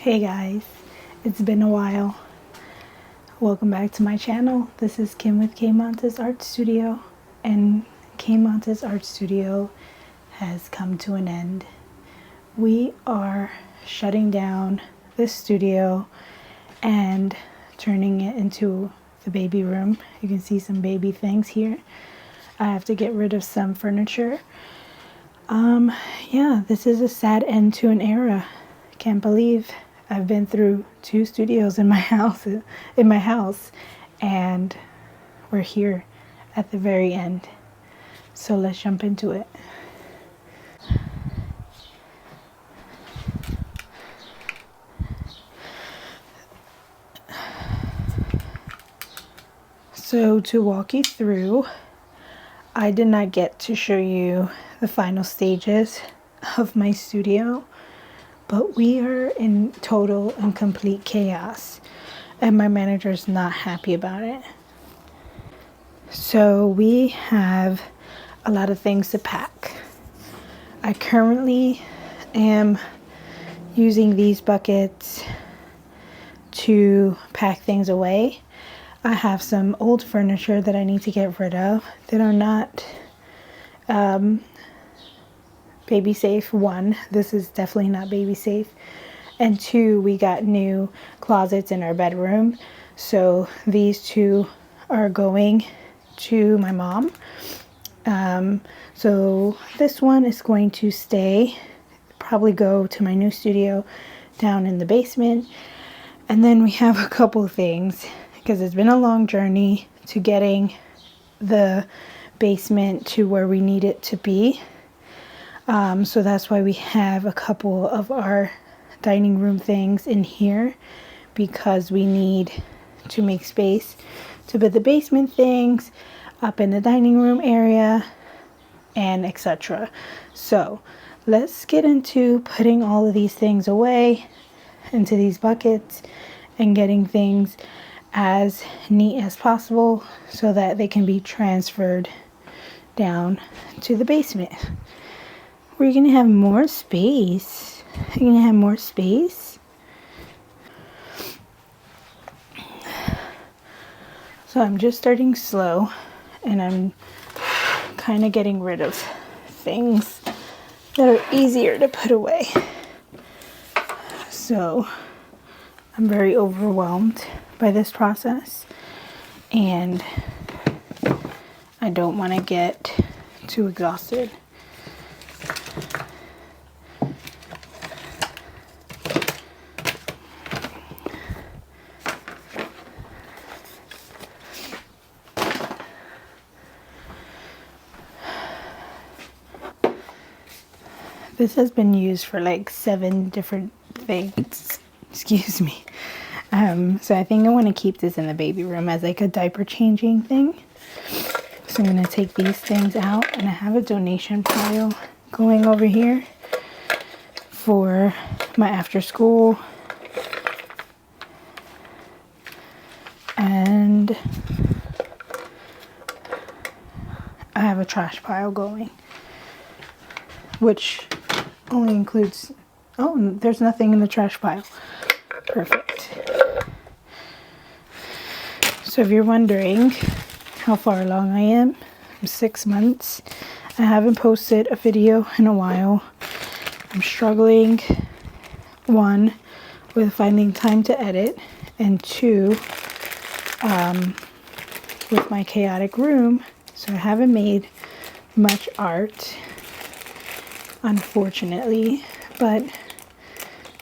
Hey guys, it's been a while. Welcome back to my channel. This is Kim with K Montes Art Studio, and K Montes Art Studio has come to an end. We are shutting down this studio and turning it into the baby room. You can see some baby things here. I have to get rid of some furniture. Yeah, this is a sad end to an era. Can't believe I've been through 2 studios in my house, and we're here at the very end. So let's jump into it. So to walk you through, I did not get to show you the final stages of my studio, but we are in total and complete chaos, and my manager's not happy about it. So we have a lot of things to pack. I currently am using these buckets to pack things away. I have some old furniture that I need to get rid of that are not baby safe. 1, this is definitely not baby safe, and 2, we got new closets in our bedroom, so these 2 are going to my mom. So this one is going to stay, probably go to my new studio down in the basement. And then we have a couple things, because it's been a long journey to getting the basement to where we need it to be. So that's why we have a couple of our dining room things in here, because we need to make space to put the basement things up in the dining room area and etc. So let's get into putting all of these things away into these buckets and getting things as neat as possible so that they can be transferred down to the basement. We're gonna have more space. You're gonna have more space. So I'm just starting slow, and I'm kind of getting rid of things that are easier to put away. So I'm very overwhelmed by this process, and I don't want to get too exhausted. This has been used for like 7 different things. Excuse me. So I think I want to keep this in the baby room as like a diaper changing thing. So I'm going to take these things out, and I have a donation pile going over here for my after school. And I have a trash pile going, which only includes, oh, there's nothing in the trash pile. Perfect. So if you're wondering how far along I am, I'm 6 months. I haven't posted a video in a while. I'm struggling, 1, with finding time to edit, and 2, with my chaotic room. So I haven't made much art, unfortunately, but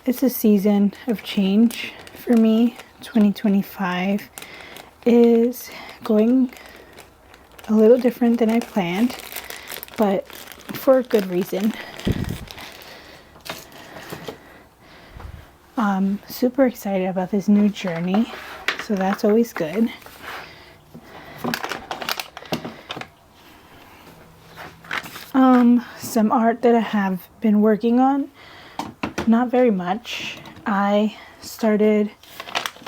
it's a season of change for me. 2025 is going a little different than I planned, but for a good reason. I'm super excited about this new journey, so that's always good. Some art that I have been working on, not very much. I started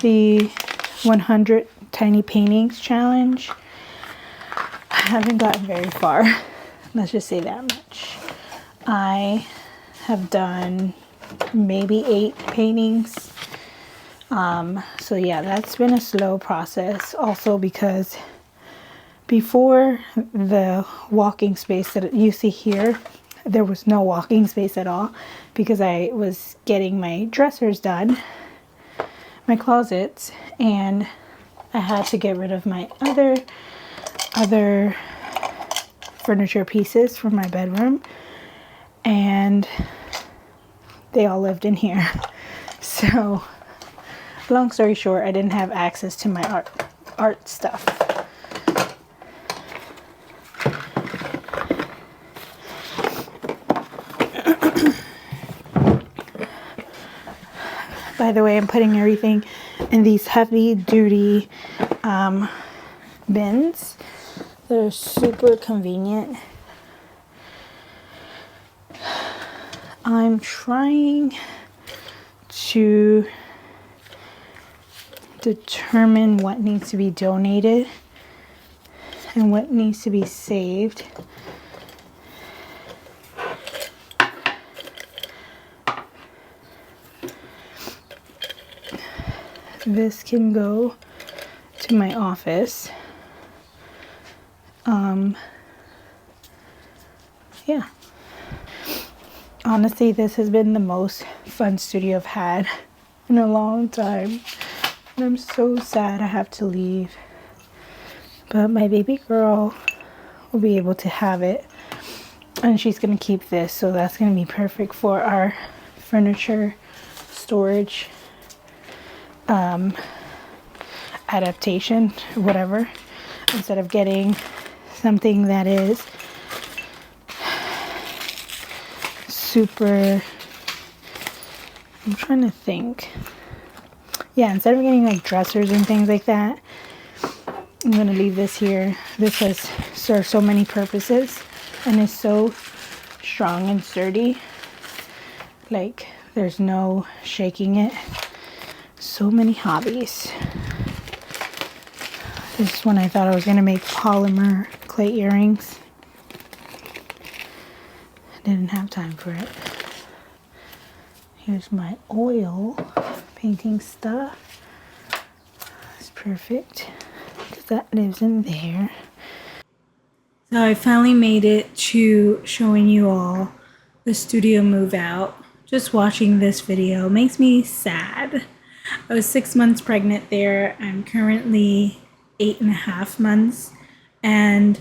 the 100 tiny paintings challenge. I haven't gotten very far, let's just say that much. I have done maybe 8 paintings. So yeah, that's been a slow process. Also because before, the walking space that you see here, there was no walking space at all because I was getting my dressers done, my closets, and I had to get rid of my other furniture pieces from my bedroom, and they all lived in here. So long story short, I didn't have access to my art stuff. By the way, I'm putting everything in these heavy duty bins. They're super convenient. I'm trying to determine what needs to be donated and what needs to be saved. This can go to my office. Yeah. Honestly, this has been the most fun studio I've had in a long time. And I'm so sad I have to leave. But my baby girl will be able to have it. And she's going to keep this. So that's going to be perfect for our furniture storage adaptation, whatever. Instead of getting something that is super, I'm trying to think. Yeah, instead of getting like dressers and things like that, I'm going to leave this here. This has served so many purposes and is so strong and sturdy. Like, there's no shaking it. So many hobbies. This is when I thought I was going to make polymer clay earrings. I didn't have time for it. Here's my oil painting stuff. It's perfect because that lives in there. So I finally made it to showing you all the studio move out. Just watching this video makes me sad. I was 6 months pregnant there. I'm currently 8.5 months, and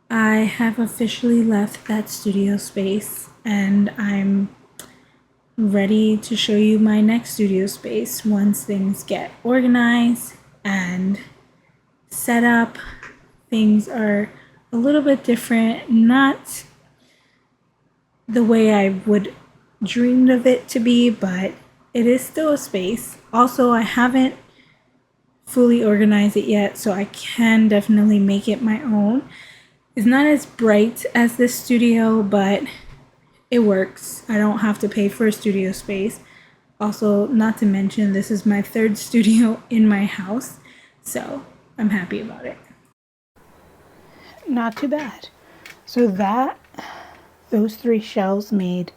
I have officially left that studio space, and I'm ready to show you my next studio space once things get organized and set up. Things are a little bit different, not the way I would dreamed of it to be, but it is still a space. Also, I haven't fully organized it yet, so I can definitely make it my own. It's not as bright as this studio, but it works. I don't have to pay for a studio space. Also, not to mention, this is my 3rd studio in my house, so I'm happy about it. Not too bad. So those 3 shelves made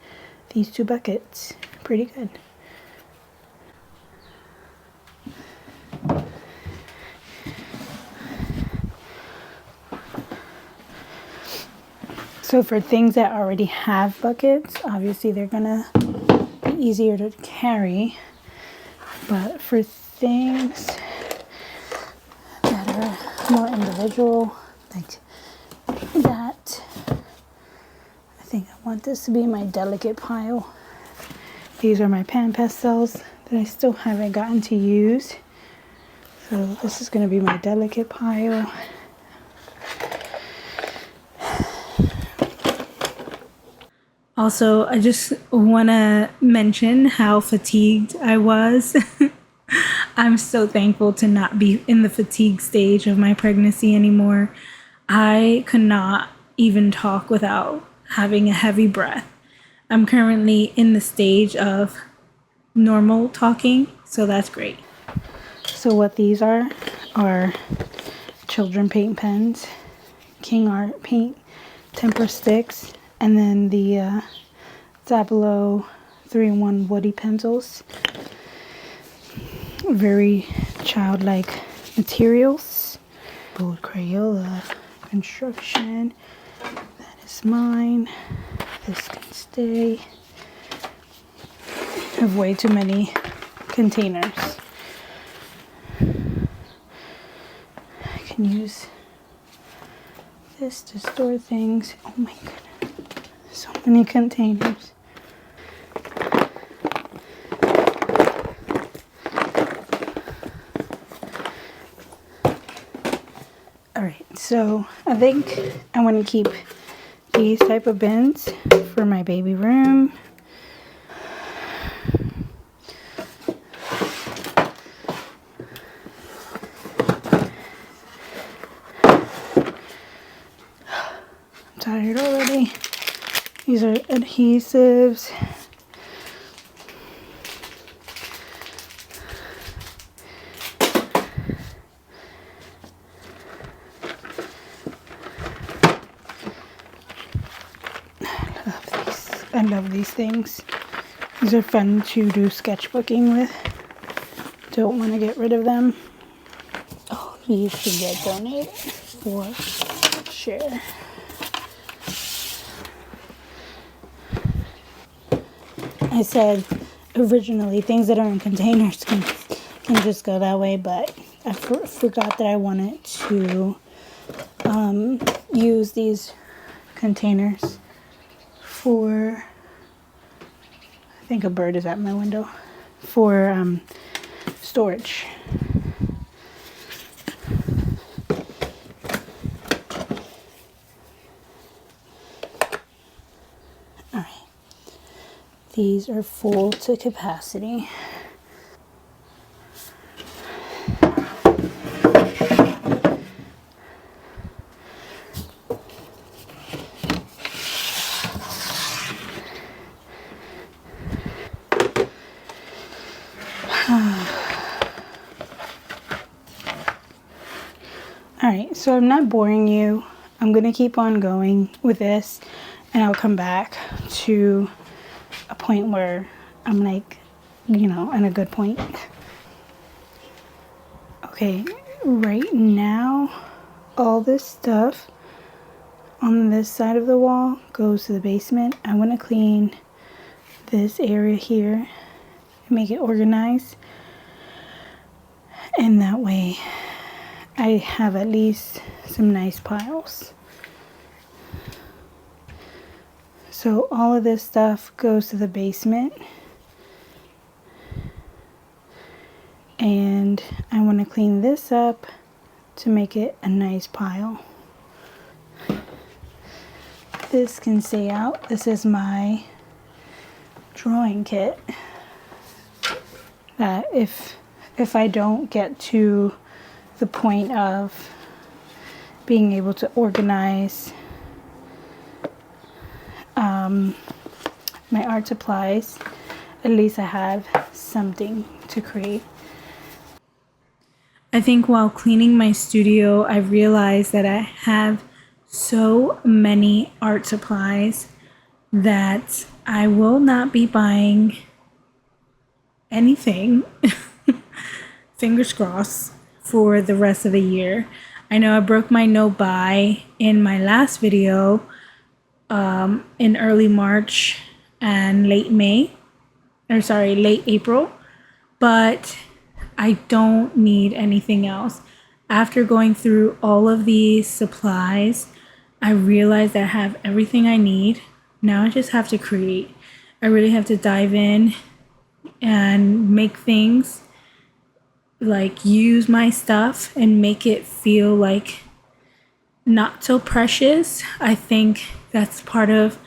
these 2 buckets. Pretty good. So for things that already have buckets, obviously they're gonna be easier to carry. But for things that are more individual, like that, I think I want this to be my delicate pile. These are my pan pastels that I still haven't gotten to use. So this is gonna be my delicate pile. Also, I just want to mention how fatigued I was. I'm so thankful to not be in the fatigue stage of my pregnancy anymore. I could not even talk without having a heavy breath. I'm currently in the stage of normal talking, so that's great. So what these are children paint pens, King Art paint, temper sticks, and then the Zablo 3-in-1 woody pencils. Very childlike materials. Bold Crayola construction. That is mine. This can stay. I have way too many containers. I can use this to store things. Oh my goodness. So many containers. Alright, so I think I want to keep these type of bins for my baby room. I'm tired already. These are adhesives. I love these things. These are fun to do sketchbooking with. Don't want to get rid of them. Oh, these should get donated for sure. I said originally things that are in containers can just go that way, but I forgot that I wanted to use these containers for, I think a bird is at my window, for storage. All right, these are full to capacity. Alright, so I'm not boring you. I'm going to keep on going with this, and I'll come back to a point where I'm like, you know, in a good point. Okay, right now, all this stuff on this side of the wall goes to the basement. I want to clean this area here and make it organized. And that way, I have at least some nice piles. So all of this stuff goes to the basement. And I want to clean this up to make it a nice pile. This can stay out. This is my drawing kit. That if I don't get to the point of being able to organize my art supplies, at least I have something to create. I think while cleaning my studio, I realized that I have so many art supplies that I will not be buying anything, fingers crossed, for the rest of the year. I know I broke my no buy in my last video in early March and late April, but I don't need anything else. After going through all of these supplies, I realized that I have everything I need. Now I just have to create. I really have to dive in and make things, like use my stuff and make it feel like not so precious. I think that's part of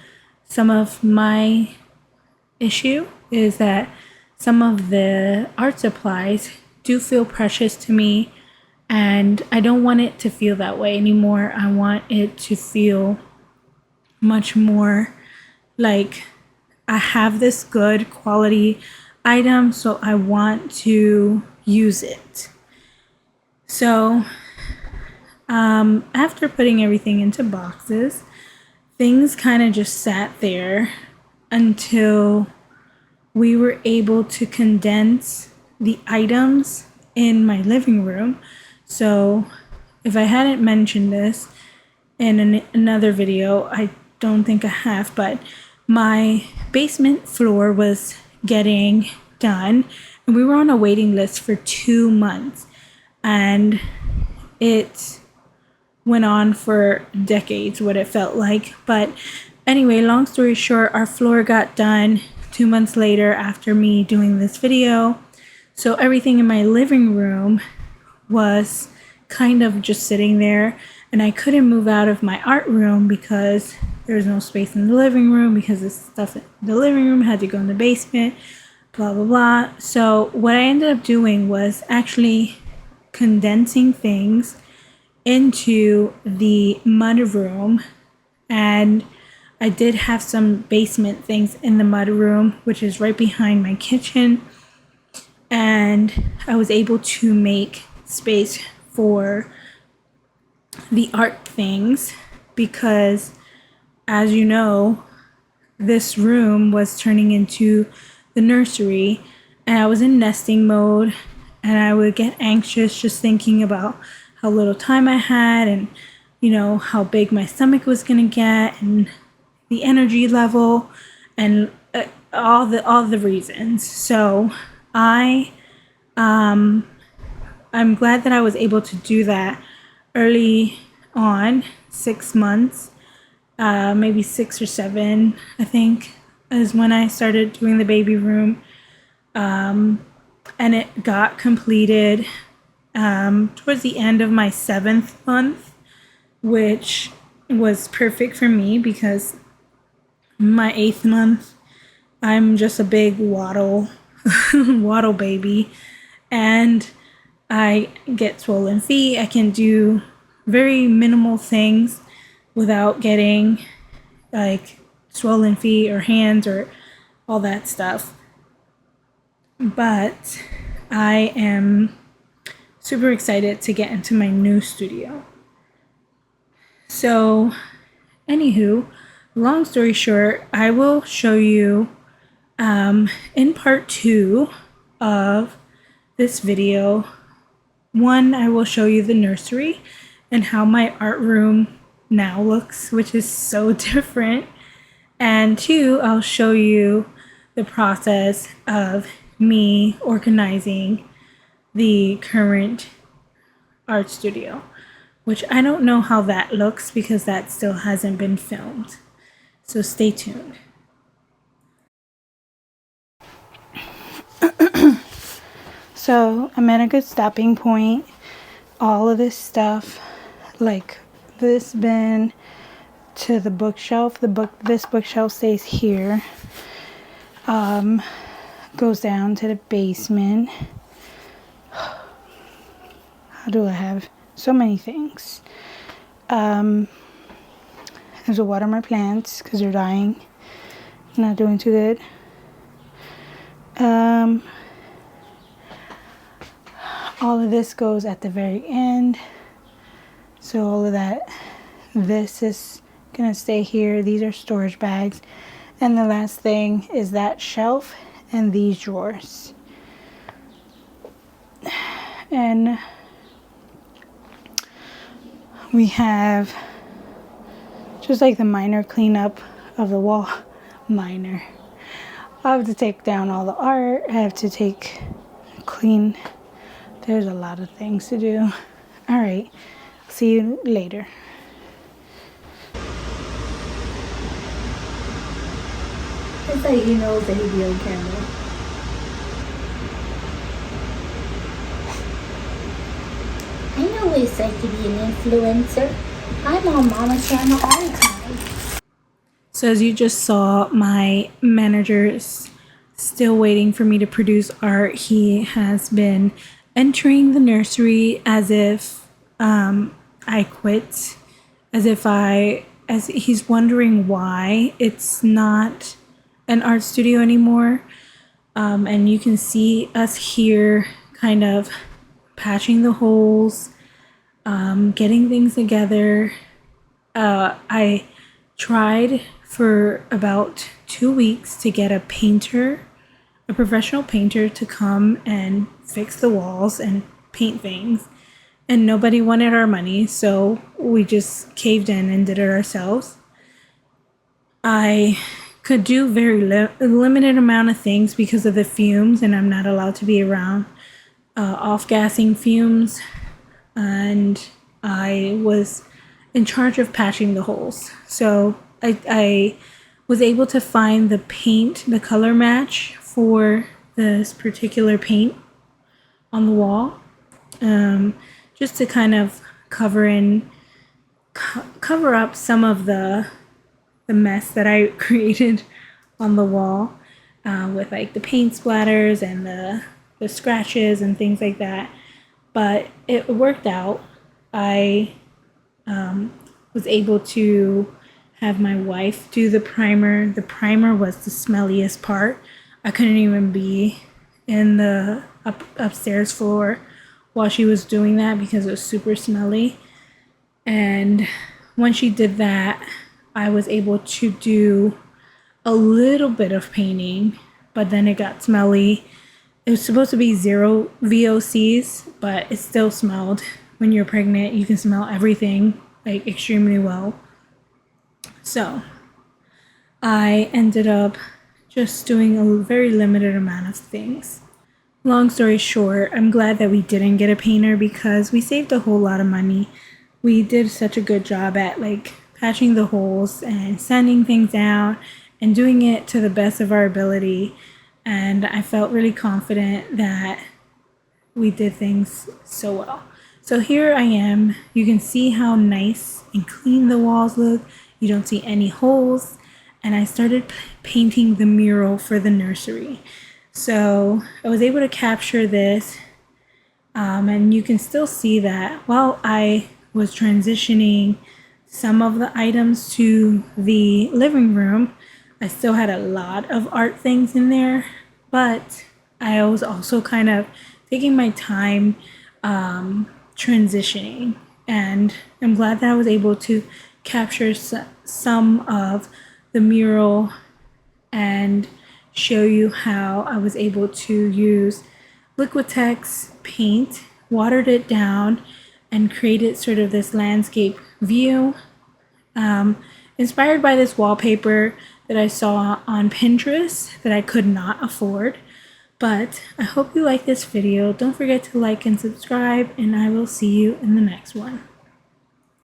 some of my issue, is that some of the art supplies do feel precious to me, and I don't want it to feel that way anymore. I want it to feel much more like I have this good quality item, so I want to use it. So after putting everything into boxes, things kind of just sat there until we were able to condense the items in my living room. So if I hadn't mentioned this in another video, I don't think I have, but my basement floor was getting done and we were on a waiting list for 2 months, and it went on for decades, what it felt like. But anyway, long story short, our floor got done 2 months later after me doing this video. So everything in my living room was kind of just sitting there, and I couldn't move out of my art room because there's no space in the living room, because the stuff in the living room had to go in the basement, blah blah blah. So what I ended up doing was actually condensing things into the mud room, and I did have some basement things in the mud room, which is right behind my kitchen, and I was able to make space for the art things because, as you know, this room was turning into the nursery, and I was in nesting mode, and I would get anxious just thinking about how little time I had, and how big my stomach was gonna get, and the energy level, and all the reasons. So I'm glad that I was able to do that early on, 6 months, maybe 6 or 7, I think, is when I started doing the baby room. And it got completed towards the end of my 7th month, which was perfect for me because my 8th month, I'm just a big waddle baby, and I get swollen feet. I can do very minimal things without getting like swollen feet or hands or all that stuff. But I am super excited to get into my new studio. So, anywho, long story short, I will show you in part 2 of this video. 1, I will show you the nursery and how my art room now looks, which is so different. And 2, I'll show you the process of me organizing the current art studio, which I don't know how that looks because that still hasn't been filmed. So stay tuned. So I'm at a good stopping point. All of this stuff, like this bin to the bookshelf, this bookshelf stays here, goes down to the basement. How do I have so many things? I have to water my plants because they're dying, not doing too good. All of this goes at the very end, so all of that, this is gonna stay here. These are storage bags, and the last thing is that shelf and these drawers. And we have just like the minor cleanup of the wall. Minor. I have to take down all the art. I have to clean. There's a lot of things to do. All right. See you later. It's like he knows that he'd be on camera. I know what it's like to be an influencer. I'm on Mama's channel all the time. So as you just saw, my manager's still waiting for me to produce art. He has been entering the nursery as if I quit, as he's wondering why it's not an art studio anymore. And you can see us here kind of patching the holes, getting things together. I tried for about 2 weeks to get a painter a professional painter to come and fix the walls and paint things. And nobody wanted our money, so we just caved in and did it ourselves. I could do very limited amount of things because of the fumes, and I'm not allowed to be around off-gassing fumes. And I was in charge of patching the holes. So I was able to find the paint, the color match for this particular paint on the wall, just to kind of cover up some of the mess that I created on the wall, with like the paint splatters and the scratches and things like that. But it worked out. I was able to have my wife do the primer. The primer was the smelliest part. I couldn't even be in the upstairs floor while she was doing that because it was super smelly. And when she did that, I was able to do a little bit of painting, but then it got smelly. It was supposed to be 0 VOCs, but it still smelled. When you're pregnant, you can smell everything like extremely well. So I ended up just doing a very limited amount of things. Long story short, I'm glad that we didn't get a painter because we saved a whole lot of money. We did such a good job at like patching the holes and sanding things down and doing it to the best of our ability. And I felt really confident that we did things so well. So here I am. You can see how nice and clean the walls look. You don't see any holes. And I started painting the mural for the nursery. So I was able to capture this. And you can still see that while I was transitioning some of the items to the living room, I still had a lot of art things in there, but I was also kind of taking my time transitioning, and I'm glad that I was able to capture some of the mural and show you how I was able to use Liquitex paint, watered it down, and created sort of this landscape view, inspired by this wallpaper that I saw on Pinterest that I could not afford. But I hope you like this video. Don't forget to like and subscribe, and I will see you in the next one.